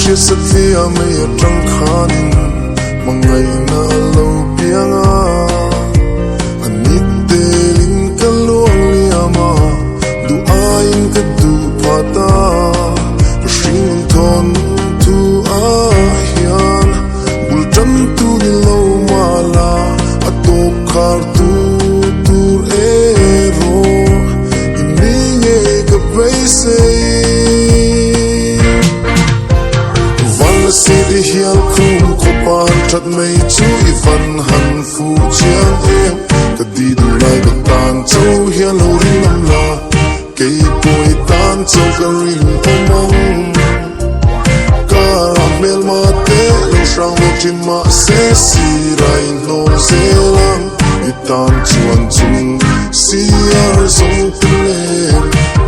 chia sẻ thiam mấy trăng khan mà ngày na lâu pianga anh nít tê linh cả luang liama Duhaia cả tu pata sinh thon tu ahian bul trâm tu ni lâu mala atok khar tu tur ero ininge ka baisei City hial khum khopan that mai chu I van han fu chiang em ka di du lai ka tan chau hial lo ring am la kei poi tan chau ka ring omang ka mel ma te lo sang lo chin ma se si rai no se lang I tan chuan chung si ar song tle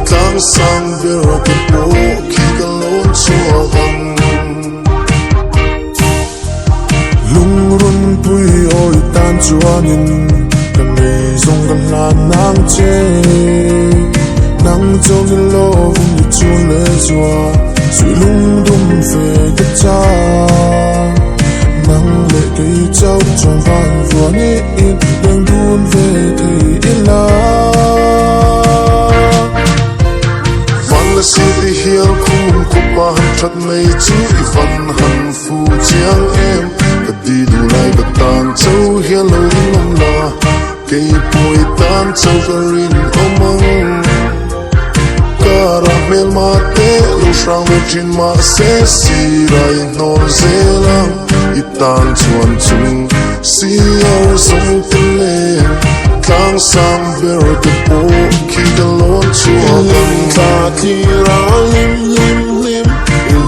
tang sang ver ka po ki ka lon chua hang Pui oi tan chuanin kan nei zong kan lan nang che nang chong ni lo vung ni chuan le chua sui lung dum fe ka cha nang le kei chau chong van vua ni in yang dun ve thei ila van la si ti hial khum khopa han that mai chu I van han fu chiang em ka di du lai ka tan chau hian lo ring om la kei poi tan chau ka rin omang kara mel ma te lo sang lo chin ma se si rai no zelang I tan chuan chung si ar song tle tang sang ver ka po ki ka lon chua lim ta ti ra lim lim lim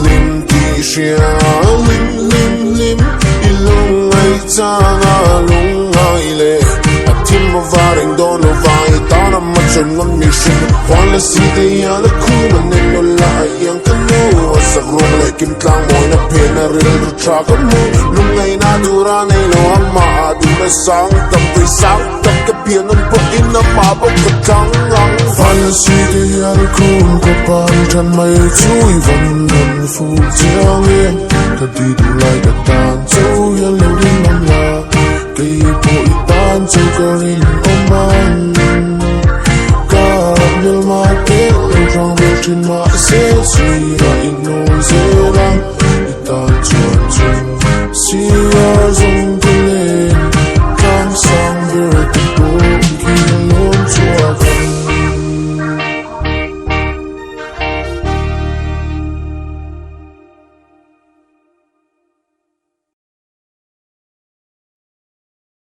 lim ti shia lim lim lim ilung ai cha nga lung ai le atim ma varing don no vai ta na ma chen ngon mi shin wan la si de ya la ku ma ne no la yang ka no sa ro le kim tlang mo na pe na ril ru tra ka mo lung ai na du ra nei lo ang ma du na sang tam pi sang tam ka pian non po in na ma bo ka tang ang wan la si de ya la ku ko pan chan mai chui van nan fu chiang e ka di du lai ka tan chau ya lo ring nam la kei po I tan chau ka ring omang ka mil ma te lo rong lo chin ma se si ra I no se lang I tan chuan chung si ar zong